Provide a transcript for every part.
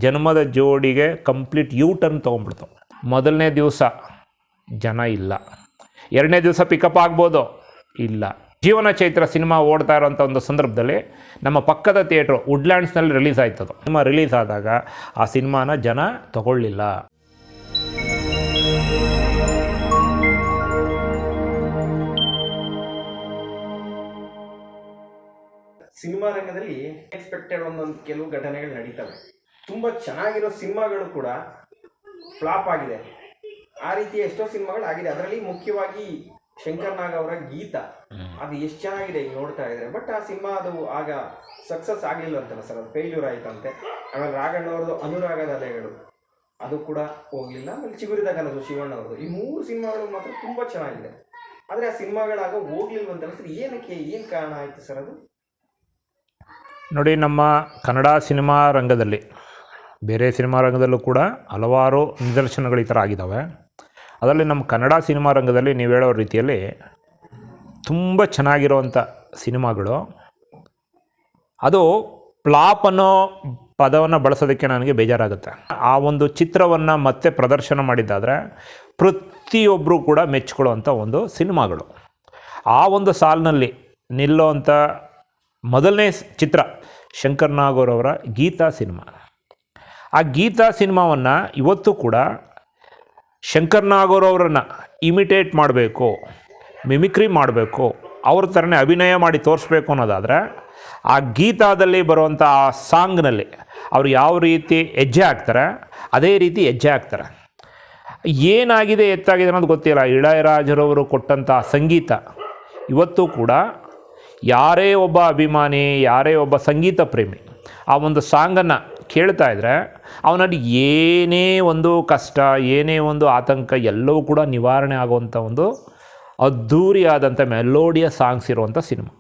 ಜನ್ಮದ ಜೋಡಿಗೆ complete U turn ತೊಗೊಂಡ್ಬಿಡ್ತು. ಮೊದಲನೇ ದಿವಸ ಜನ ಇಲ್ಲ, ಎರಡನೇ ದಿವಸ ಪಿಕಪ್ ಆಗ್ಬೋದು, ಇಲ್ಲ. ಜೀವನ ಚೈತ್ರ ಸಿನಿಮಾ ಓಡ್ತಾ ಇರೋಂಥ ಒಂದು ಸಂದರ್ಭದಲ್ಲಿ ನಮ್ಮ ಪಕ್ಕದ ಥಿಯೇಟ್ರು ವುಡ್ಲ್ಯಾಂಡ್ಸ್ನಲ್ಲಿ ರಿಲೀಸ್ ಆಯ್ತದು. ಸಿನಿಮಾ ರಿಲೀಸ್ ಆದಾಗ ಆ ಸಿನಿಮಾನ ಜನ ತಗೊಳ್ಳಿಲ್ಲ. ಸಿನಿಮಾ ರಂಗದಲ್ಲಿ ಎಕ್ಸ್ಪೆಕ್ಟೆಡ್ ಒಂದೊಂದು ಕೆಲವು ಘಟನೆಗಳು ನಡೀತವೆ. ತುಂಬ ಚೆನ್ನಾಗಿರೋ ಸಿನಿಮಾಗಳು ಕೂಡ ಫ್ಲಾಪ್ ಆಗಿದೆ. ಆ ರೀತಿ ಎಷ್ಟೋ ಸಿನಿಮಾಗಳು ಆಗಿದೆ. ಅದರಲ್ಲಿ ಮುಖ್ಯವಾಗಿ ಶಂಕರ್ ನಾಗ್ ಅವರ ಗೀತ, ಅದು ಎಷ್ಟು ಚೆನ್ನಾಗಿದೆ ಈಗ ನೋಡ್ತಾ ಇದ್ದಾರೆ. ಬಟ್ ಆ ಸಿನಿಮಾ ಅದು ಆಗ ಸಕ್ಸಸ್ ಆಗಲಿಲ್ಲ ಅಂತಲ್ಲ ಸರ್, ಅದು ಫೇಲ್ಯೂರ್ ಆಯ್ತಂತೆ. ಆಮೇಲೆ ರಾಘಣ್ಣವ್ರದ್ದು ಅನುರಾಗದ ಅಲೆಗಳು ಅದು ಕೂಡ ಹೋಗಲಿಲ್ಲ. ಆಮೇಲೆ ಚಿಗುರಿದ ಕನಸು ಶಿವಣ್ಣವ್ರದ್ದು, ಈ 3 ಸಿನಿಮಾಗಳು ಮಾತ್ರ ತುಂಬ ಚೆನ್ನಾಗಿದೆ. ಆದರೆ ಆ ಸಿನಿಮಾಗಳಾಗ ಹೋಗ್ಲಿಲ್ವಂತ ಸರ್, ಏನಕ್ಕೆ, ಏನು ಕಾರಣ ಆಯಿತು ಸರ್ ಅದು? ನೋಡಿ, ನಮ್ಮ ಕನ್ನಡ ಸಿನಿಮಾ ರಂಗದಲ್ಲಿ, ಬೇರೆ ಸಿನಿಮಾ ರಂಗದಲ್ಲೂ ಕೂಡ ಹಲವಾರು ನಿದರ್ಶನಗಳು ಈ ಥರ ಆಗಿದ್ದಾವೆ. ಅದರಲ್ಲಿ ನಮ್ಮ ಕನ್ನಡ ಸಿನಿಮಾ ರಂಗದಲ್ಲಿ ನೀವು ಹೇಳೋ ರೀತಿಯಲ್ಲಿ ತುಂಬ ಚೆನ್ನಾಗಿರೋವಂಥ ಸಿನಿಮಾಗಳು, ಅದು ಫ್ಲಾಪ್ ಅನ್ನೋ ಪದವನ್ನು ಬಳಸೋದಕ್ಕೆ ನನಗೆ ಬೇಜಾರಾಗುತ್ತೆ. ಆ ಒಂದು ಚಿತ್ರವನ್ನು ಮತ್ತೆ ಪ್ರದರ್ಶನ ಮಾಡಿದ್ದಾದರೆ ಪ್ರತಿಯೊಬ್ಬರೂ ಕೂಡ ಮೆಚ್ಕೊಳ್ಳುವಂಥ ಒಂದು ಸಿನಿಮಾಗಳು. ಆ ಒಂದು ಸಾಲಿನಲ್ಲಿ ನಿಲ್ಲುವಂಥ ಮೊದಲನೇ ಚಿತ್ರ ಶಂಕರ್ ನಾಗ್ ಅವರ ಗೀತಾ ಸಿನಿಮಾ. ಆ ಗೀತಾ ಸಿನಿಮಾವನ್ನು ಇವತ್ತು ಕೂಡ ಶಂಕರ್ ನಾಗ್ ಅವರನ್ನು ಇಮಿಟೇಟ್ ಮಾಡಬೇಕು, ಮಿಮಿಕ್ರಿ ಮಾಡಬೇಕು, ಅವ್ರ ಥರನೇ ಅಭಿನಯ ಮಾಡಿ ತೋರಿಸ್ಬೇಕು ಅನ್ನೋದಾದರೆ ಆ ಗೀತಾದಲ್ಲಿ ಬರುವಂಥ ಆ ಸಾಂಗ್ನಲ್ಲಿ ಅವರು ಯಾವ ರೀತಿ ಹೆಜ್ಜೆ ಹಾಕ್ತಾರೆ ಅದೇ ರೀತಿ ಹೆಜ್ಜೆ ಹಾಕ್ತಾರೆ. ಏನಾಗಿದೆ ಎತ್ತಾಗಿದೆ ಅನ್ನೋದು ಗೊತ್ತಿಲ್ಲ. ಇಳಯರಾಜರವರು ಕೊಟ್ಟಂಥ ಸಂಗೀತ ಇವತ್ತು ಕೂಡ ಯಾರೇ ಒಬ್ಬ ಅಭಿಮಾನಿ, ಯಾರೇ ಒಬ್ಬ ಸಂಗೀತ ಪ್ರೇಮಿ ಆ ಒಂದು ಸಾಂಗನ್ನು ಕೇಳ್ತಾ ಇದ್ದರೆ ಅವನಲ್ಲಿ ಏನೇ ಒಂದು ಕಷ್ಟ, ಏನೇ ಒಂದು ಆತಂಕ ಎಲ್ಲವೂ ಕೂಡ ನಿವಾರಣೆ ಆಗುವಂಥ ಒಂದು ಅದ್ಧೂರಿಯಾದಂಥ ಮೆಲೋಡಿಯ ಸಾಂಗ್ಸ್ ಇರುವಂಥ ಸಿನಿಮಾ.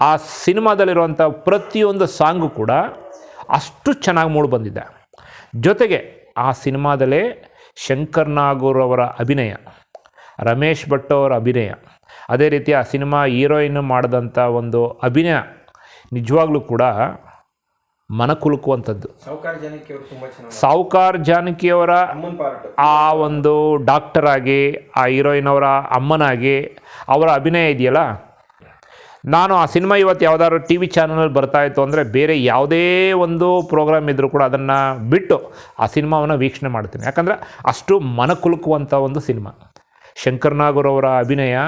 ಆ ಸಿನಿಮಾದಲ್ಲಿರುವಂಥ ಪ್ರತಿಯೊಂದು ಸಾಂಗು ಕೂಡ ಅಷ್ಟು ಚೆನ್ನಾಗಿ ಮೂಡಿ ಬಂದಿದೆ. ಜೊತೆಗೆ ಆ ಸಿನಿಮಾದಲ್ಲೇ ಶಂಕರ್ ನಾಗ್ ಅವರ ಅಭಿನಯ, ರಮೇಶ್ ಭಟ್ ಅವರ ಅಭಿನಯ, ಅದೇ ರೀತಿ ಆ ಸಿನಿಮಾ ಹೀರೋಯಿನ್ ಮಾಡಿದಂಥ ಒಂದು ಅಭಿನಯ ನಿಜವಾಗ್ಲೂ ಕೂಡ ಮನಕುಲುಕುವಂಥದ್ದು. ಸಾವುಕಾರ್ ಜಾನಕಿಯವರ ಆ ಒಂದು ಡಾಕ್ಟರ್ ಆಗಿ, ಆ ಹೀರೋಯಿನ್ ಅವರ ಅಮ್ಮನಾಗಿ ಅವರ ಅಭಿನಯ ಇದೆಯಲ್ಲ, ನಾನು ಆ ಸಿನಿಮಾ ಇವತ್ತು ಯಾವುದಾದ್ರು ಟಿ ವಿ ಚಾನಲಲ್ಲಿ ಬರ್ತಾಯಿತ್ತು ಅಂದರೆ ಬೇರೆ ಯಾವುದೇ ಒಂದು ಪ್ರೋಗ್ರಾಮ್ ಇದ್ದರೂ ಕೂಡ ಅದನ್ನು ಬಿಟ್ಟು ಆ ಸಿನಿಮಾವನ್ನು ವೀಕ್ಷಣೆ ಮಾಡ್ತೀನಿ. ಯಾಕಂದರೆ ಅಷ್ಟು ಮನಕುಲುಕುವಂಥ ಒಂದು ಸಿನಿಮಾ. ಶಂಕರ್ ನಾಗ್ ಅವರ ಅಭಿನಯ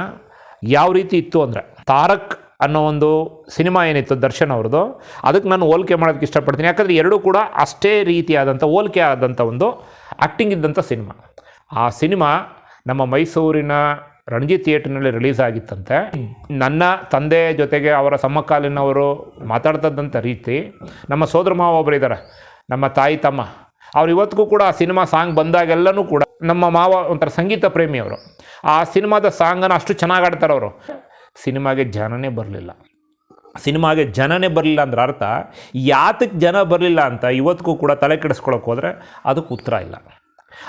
ಯಾವ ರೀತಿ ಇತ್ತು ಅಂದರೆ, ತಾರಕ್ ಅನ್ನೋ ಒಂದು ಸಿನಿಮಾ ಏನಿತ್ತು ದರ್ಶನ್ ಅವ್ರದ್ದು, ಅದಕ್ಕೆ ನಾನು ಹೋಲಿಕೆ ಮಾಡೋದಕ್ಕೆ ಇಷ್ಟಪಡ್ತೀನಿ. ಯಾಕಂದರೆ ಎರಡೂ ಕೂಡ ಅಷ್ಟೇ ರೀತಿಯಾದಂಥ ಹೋಲಿಕೆ ಆದಂಥ ಒಂದು ಆ್ಯಕ್ಟಿಂಗ್ ಇದ್ದಂಥ ಸಿನಿಮಾ. ಆ ಸಿನಿಮಾ ನಮ್ಮ ಮೈಸೂರಿನ ರಣಜಿ ಥಿಯೇಟ್ರ್ನಲ್ಲಿ ರಿಲೀಸ್ ಆಗಿತ್ತಂತೆ. ನನ್ನ ತಂದೆ ಜೊತೆಗೆ ಅವರ ಸಮಕಾಲೀನವರು ಮಾತಾಡ್ತದಂಥ ರೀತಿ, ನಮ್ಮ ಸೋದರ ಮಾವ ಒಬ್ಬರು ಇದ್ದಾರೆ, ನಮ್ಮ ತಾಯಿ ತಮ್ಮ, ಅವ್ರು ಇವತ್ತಿಗೂ ಕೂಡ ಆ ಸಿನಿಮಾ ಸಾಂಗ್ ಬಂದಾಗೆಲ್ಲನೂ ಕೂಡ, ನಮ್ಮ ಮಾವ ಒಂಥರ ಸಂಗೀತ ಪ್ರೇಮಿ ಅವರು, ಆ ಸಿನಿಮಾದ ಸಾಂಗನ್ನು ಅಷ್ಟು ಚೆನ್ನಾಗಿ ಆಡ್ತಾರೆ ಅವರು. ಸಿನಿಮಾಗೆ ಜನನೇ ಬರಲಿಲ್ಲ. ಸಿನಿಮಾಗೆ ಜನನೇ ಬರಲಿಲ್ಲ ಅಂದ್ರೆ ಅರ್ಥ ಯಾತಕ್ಕೆ ಜನ ಬರಲಿಲ್ಲ ಅಂತ ಇವತ್ತಿಗೂ ಕೂಡ ತಲೆ ಕೆಡಿಸ್ಕೊಳಕ್ಕೆ ಹೋದರೆ ಅದಕ್ಕೆ ಉತ್ತರ ಇಲ್ಲ.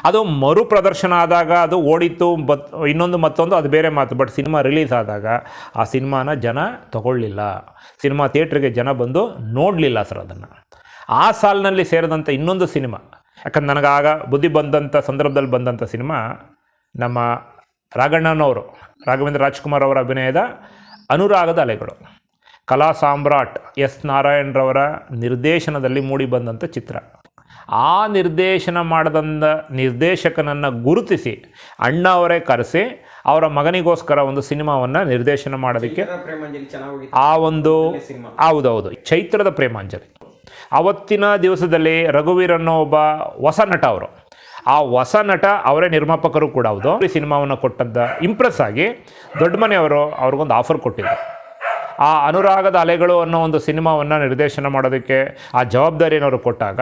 ಅದು ಮರು ಪ್ರದರ್ಶನ ಆದಾಗ ಅದು ಓಡಿತ್ತು, ಇನ್ನೊಂದು ಮತ್ತೊಂದು ಅದು ಬೇರೆ ಮಾತು. ಬಟ್ ಸಿನಿಮಾ ರಿಲೀಸ್ ಆದಾಗ ಆ ಸಿನಿಮಾನ ಜನ ತಗೊಳ್ಳಿಲ್ಲ, ಸಿನಿಮಾ ಥಿಯೇಟ್ರಿಗೆ ಜನ ಬಂದು ನೋಡಲಿಲ್ಲ ಸರ್ ಅದನ್ನು. ಆ ಸಾಲಿನಲ್ಲಿ ಸೇರಿದಂಥ ಇನ್ನೊಂದು ಸಿನಿಮಾ, ಯಾಕಂದ್ರೆ ನನಗೆ ಆಗ ಬುದ್ಧಿ ಬಂದಂಥ ಸಂದರ್ಭದಲ್ಲಿ ಬಂದಂಥ ಸಿನಿಮಾ ನಮ್ಮ ರಾಘಣ್ಣನವರು, ರಾಘವೇಂದ್ರ ರಾಜ್ಕುಮಾರ್ ಅವರ ಅಭಿನಯದ ಅನುರಾಗದ ಅಲೆಗಳು. ಕಲಾ ಸಾಮ್ರಾಟ್ ಎಸ್ ನಾರಾಯಣರವರ ನಿರ್ದೇಶನದಲ್ಲಿ ಮೂಡಿ ಬಂದಂಥ ಚಿತ್ರ. ಆ ನಿರ್ದೇಶನ ಮಾಡಿದಂಥ ನಿರ್ದೇಶಕನನ್ನು ಗುರುತಿಸಿ ಅಣ್ಣ ಅವರೇ ಕರೆಸಿ ಅವರ ಮಗನಿಗೋಸ್ಕರ ಒಂದು ಸಿನಿಮಾವನ್ನು ನಿರ್ದೇಶನ ಮಾಡೋದಕ್ಕೆ, ಆ ಒಂದು ಹೌದೌದು ಚೈತ್ರದ ಪ್ರೇಮಾಂಜಲಿ. ಅವತ್ತಿನ ದಿವಸದಲ್ಲಿ ರಘುವೀರ್ ಅನ್ನೋ ಒಬ್ಬ ಹೊಸ ನಟ, ಅವರು ಆ ಹೊಸ ನಟ ಅವರೇ ನಿರ್ಮಾಪಕರು ಕೂಡ ಹೌದು. ಈ ಸಿನಿಮಾವನ್ನು ಕೊಟ್ಟಂಥ ಇಂಪ್ರೆಸ್ ಆಗಿ ದೊಡ್ಡ ಮನೆಯವರು ಅವ್ರಿಗೊಂದು ಆಫರ್ ಕೊಟ್ಟಿದ್ದರು. ಆ ಅನುರಾಗದ ಅಲೆಗಳು ಅನ್ನೋ ಒಂದು ಸಿನಿಮಾವನ್ನು ನಿರ್ದೇಶನ ಮಾಡೋದಕ್ಕೆ ಆ ಜವಾಬ್ದಾರಿಯನ್ನು ಅವರು ಕೊಟ್ಟಾಗ,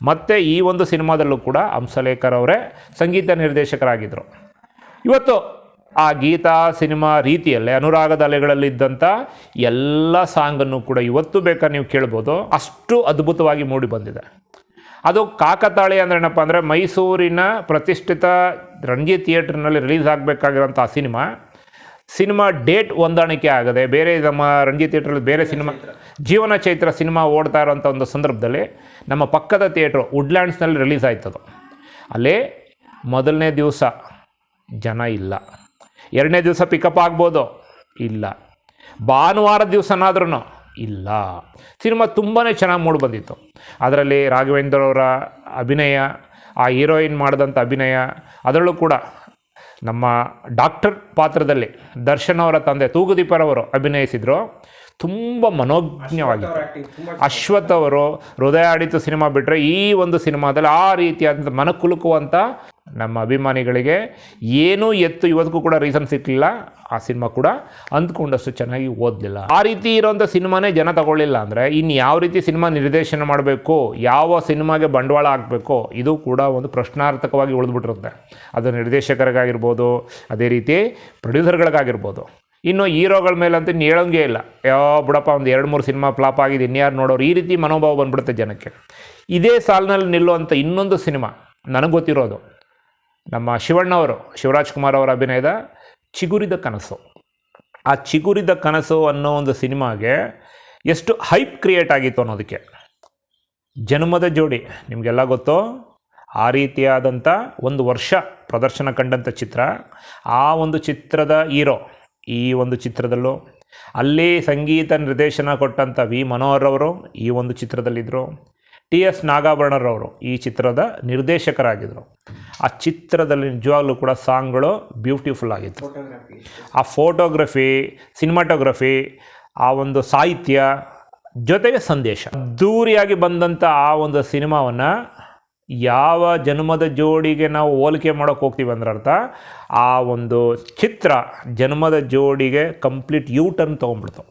ಮತ್ತು ಈ ಒಂದು ಸಿನಿಮಾದಲ್ಲೂ ಕೂಡ ಹಂಸಲೇಖರ್ ಅವರೇ ಸಂಗೀತ ನಿರ್ದೇಶಕರಾಗಿದ್ದರು. ಇವತ್ತು ಆ ಗೀತಾ ಸಿನಿಮಾ ರೀತಿಯಲ್ಲೇ ಅನುರಾಗದ ಅಲೆಗಳಲ್ಲಿದ್ದಂಥ ಎಲ್ಲ ಸಾಂಗನ್ನು ಕೂಡ ಇವತ್ತು ಬೇಕಾದ್ರೆ ನೀವು ಕೇಳ್ಬೋದು, ಅಷ್ಟು ಅದ್ಭುತವಾಗಿ ಮೂಡಿ ಬಂದಿದೆ. ಅದು ಕಾಕತಾಳಿ ಅಂದರೆ ಏನಪ್ಪ ಅಂದರೆ, ಮೈಸೂರಿನ ಪ್ರತಿಷ್ಠಿತ ರಣಜಿ ಥಿಯೇಟ್ರ್ನಲ್ಲಿ ರಿಲೀಸ್ ಆಗಬೇಕಾಗಿರೋಂಥ ಆ ಸಿನಿಮಾ ಸಿನಿಮಾ ಡೇಟ್ ಹೊಂದಾಣಿಕೆ ಆಗದೆ ಬೇರೆ ನಮ್ಮ ರಂಜಿತ್ ಥಿಯೇಟ್ರಲ್ಲಿ ಬೇರೆ ಸಿನಿಮಾ ಜೀವನ ಚೈತ್ರ ಸಿನಿಮಾ ಓಡ್ತಾ ಇರೋಂಥ ಒಂದು ಸಂದರ್ಭದಲ್ಲಿ ನಮ್ಮ ಪಕ್ಕದ ಥಿಯೇಟ್ರು ವುಡ್ಲ್ಯಾಂಡ್ಸ್ನಲ್ಲಿ ರಿಲೀಸ್ ಆಯ್ತದು. ಅಲ್ಲೇ ಮೊದಲನೇ ದಿವಸ ಜನ ಇಲ್ಲ, ಎರಡನೇ ದಿವಸ ಪಿಕಪ್ ಆಗ್ಬೋದು, ಇಲ್ಲ, ಭಾನುವಾರ ದಿವಸನಾದ್ರೂ ಇಲ್ಲ. ಸಿನಿಮಾ ತುಂಬಾ ಚೆನ್ನಾಗಿ ಮೂಡಿ ಬಂದಿತ್ತು. ಅದರಲ್ಲಿ ರಾಘವೇಂದ್ರ ಅವರ ಅಭಿನಯ, ಆ ಹೀರೋಯಿನ್ ಮಾಡಿದಂಥ ಅಭಿನಯ, ಅದರಲ್ಲೂ ಕೂಡ ನಮ್ಮ ಡಾಕ್ಟರ್ ಪಾತ್ರದಲ್ಲಿ ದರ್ಶನ್ ಅವರ ತಂದೆ ತೂಗುದೀಪರವರು ಅಭಿನಯಿಸಿದರು. ತುಂಬ ಮನೋಜ್ಞವಾಗಿತ್ತು. ಅಶ್ವಥ್ ಅವರು ಹೃದಯ ಆಡಿತು ಸಿನಿಮಾ ಬಿಟ್ಟರೆ ಈ ಒಂದು ಸಿನಿಮಾದಲ್ಲಿ ಆ ರೀತಿಯಾದಂಥ ಮನಕುಲುಕುವಂಥ ನಮ್ಮ ಅಭಿಮಾನಿಗಳಿಗೆ ಏನೂ ಇವತ್ತಿಗೂ ಕೂಡ ರೀಸನ್ ಸಿಕ್ಕಲಿಲ್ಲ. ಆ ಸಿನಿಮಾ ಕೂಡ ಅಂದ್ಕೊಂಡಷ್ಟು ಚೆನ್ನಾಗಿ ಓದಲಿಲ್ಲ. ಆ ರೀತಿ ಇರೋಂಥ ಸಿನಿಮಾನೇ ಜನ ತಗೊಳ್ಳಿಲ್ಲ ಅಂದರೆ ಇನ್ನು ಯಾವ ರೀತಿ ಸಿನಿಮಾ ನಿರ್ದೇಶನ ಮಾಡಬೇಕು, ಯಾವ ಸಿನಿಮಾಗೆ ಬಂಡವಾಳ ಹಾಕಬೇಕು, ಇದು ಕೂಡ ಒಂದು ಪ್ರಶ್ನಾರ್ಥಕವಾಗಿ ಉಳಿದ್ಬಿಟ್ಟಿರುತ್ತೆ. ಅದು ನಿರ್ದೇಶಕರಿಗಾಗಿರ್ಬೋದು, ಅದೇ ರೀತಿ ಪ್ರೊಡ್ಯೂಸರ್ಗಳಿಗಾಗಿರ್ಬೋದು. ಇನ್ನು ಹೀರೋಗಳ ಮೇಲಂತೂ ಇನ್ನು ಹೇಳೋಂಗೇ ಇಲ್ಲ. ಬಿಡಪ್ಪ ಒಂದು 2-3 ಸಿನಿಮಾ ಫ್ಲಾಪ್ ಆಗಿದೆ, ಇನ್ಯಾರು ನೋಡೋರು, ಈ ರೀತಿ ಮನೋಭಾವ ಬಂದ್ಬಿಡುತ್ತೆ ಜನಕ್ಕೆ. ಇದೇ ಸಾಲಿನಲ್ಲಿ ನಿಲ್ಲುವಂಥ ಇನ್ನೊಂದು ಸಿನಿಮಾ ನನಗೆ ಗೊತ್ತಿರೋದು ನಮ್ಮ ಶಿವಣ್ಣವರು, ಶಿವರಾಜ್ ಕುಮಾರ್ ಅವರ ಅಭಿನಯದ ಚಿಗುರಿದ ಕನಸು. ಆ ಚಿಗುರಿದ ಕನಸು ಅನ್ನೋ ಒಂದು ಸಿನಿಮಾಗೆ ಎಷ್ಟು ಹೈಪ್ ಕ್ರಿಯೇಟ್ ಆಗಿತ್ತು ಅನ್ನೋದಕ್ಕೆ ಜನ್ಮದ ಜೋಡಿ ನಿಮಗೆಲ್ಲ ಗೊತ್ತೋ. ಆ ರೀತಿಯಾದಂಥ ಒಂದು ವರ್ಷ ಪ್ರದರ್ಶನ ಕಂಡಂಥ ಚಿತ್ರ. ಆ ಒಂದು ಚಿತ್ರದ ಹೀರೋ ಈ ಒಂದು ಚಿತ್ರದಲ್ಲೂ, ಅಲ್ಲಿ ಸಂಗೀತ ನಿರ್ದೇಶನ ಕೊಟ್ಟಂಥ ವಿ ಮನೋಹರ್ ಅವರು ಈ ಒಂದು ಚಿತ್ರದಲ್ಲಿದ್ದರು. TS ನಾಗಾಭರಣರವರು ಈ ಚಿತ್ರದ ನಿರ್ದೇಶಕರಾಗಿದ್ದರು. ಆ ಚಿತ್ರದಲ್ಲಿ ನಿಜವಾಗ್ಲೂ ಕೂಡ ಸಾಂಗ್ಗಳು ಬ್ಯೂಟಿಫುಲ್ ಆಗಿತ್ತು. ಆ ಫೋಟೋಗ್ರಫಿ, ಸಿನಿಮಾಟೋಗ್ರಫಿ, ಆ ಒಂದು ಸಾಹಿತ್ಯ ಜೊತೆಗೆ ಸಂದೇಶ ಅದ್ದೂರಿಯಾಗಿ ಬಂದಂಥ ಆ ಒಂದು ಸಿನಿಮಾವನ್ನು ಯಾವ ಜನ್ಮದ ಜೋಡಿಗೆ ನಾವು ಹೋಲಿಕೆ ಮಾಡೋಕ್ಕೆ ಹೋಗ್ತೀವಿ ಅಂದ್ರೆ ಅರ್ಥ, ಆ ಒಂದು ಚಿತ್ರ ಜನ್ಮದ ಜೋಡಿಗೆ ಕಂಪ್ಲೀಟ್ ಯೂ ಟರ್ನ್ ತೊಗೊಂಡ್ಬಿಡ್ತು.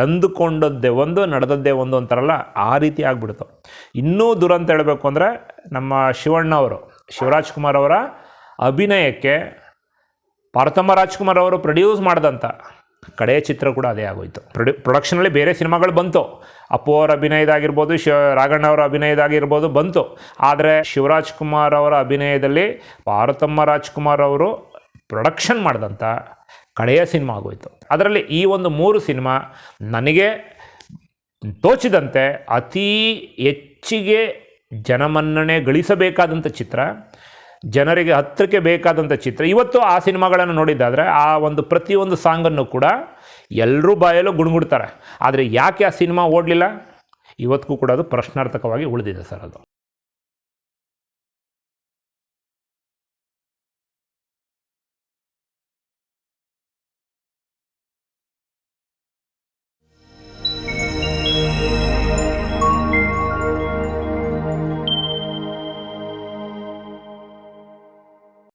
ಅಂದುಕೊಂಡದ್ದೇ ಒಂದು, ನಡೆದದ್ದೇ ಒಂದು ಅಂತಾರಲ್ಲ, ಆ ರೀತಿ ಆಗಿಬಿಡ್ತು. ಇನ್ನೂ ದುರಂತ ಹೇಳಬೇಕು ಅಂದರೆ ನಮ್ಮ ಶಿವಣ್ಣವರು, ಶಿವರಾಜ್ ಕುಮಾರ್ ಅವರ ಅಭಿನಯಕ್ಕೆ ಪಾರ್ಥಮ್ಮ ರಾಜ್ಕುಮಾರ್ ಅವರು ಪ್ರೊಡ್ಯೂಸ್ ಮಾಡಿದಂಥ ಕಡೆಯ ಚಿತ್ರ ಕೂಡ ಅದೇ ಆಗೋಯ್ತು. ಪ್ರೊಡಕ್ಷನಲ್ಲಿ ಬೇರೆ ಸಿನಿಮಾಗಳು ಬಂತು, ಅಪ್ಪು ಅವರ ಅಭಿನಯದಾಗಿರ್ಬೋದು, ರಾಘಣ್ಣ ಅವರ ಅಭಿನಯದಾಗಿರ್ಬೋದು ಬಂತು. ಆದರೆ ಶಿವರಾಜ್ ಕುಮಾರ್ ಅವರ ಅಭಿನಯದಲ್ಲಿ ಪಾರ್ಥಮ್ಮ ರಾಜ್ಕುಮಾರ್ ಅವರು ಪ್ರೊಡಕ್ಷನ್ ಮಾಡಿದಂಥ ಕಡೆಯ ಸಿನಿಮಾ ಆಗೋಯ್ತು. ಅದರಲ್ಲಿ ಈ ಒಂದು 3 ಸಿನಿಮಾ ನನಗೆ ತೋಚಿದಂತೆ ಅತೀ ಹೆಚ್ಚಿಗೆ ಜನಮನ್ನಣೆ ಗಳಿಸಬೇಕಾದಂಥ ಚಿತ್ರ, ಜನರಿಗೆ ಹತ್ತಿರಕ್ಕೆ ಬೇಕಾದಂಥ ಚಿತ್ರ. ಇವತ್ತು ಆ ಸಿನಿಮಾಗಳನ್ನು ನೋಡಿದ್ದಾದರೆ ಆ ಒಂದು ಪ್ರತಿಯೊಂದು ಸಾಂಗನ್ನು ಕೂಡ ಎಲ್ಲರೂ ಬಾಯಲ್ಲೂ ಗುಣಗುಡ್ತಾರೆ. ಆದರೆ ಯಾಕೆ ಆ ಸಿನಿಮಾ ಓಡಲಿಲ್ಲ ಇವತ್ತಿಗೂ ಕೂಡ ಅದು ಪ್ರಶ್ನಾರ್ಥಕವಾಗಿ ಉಳಿದಿದೆ ಸರ್. ಅದು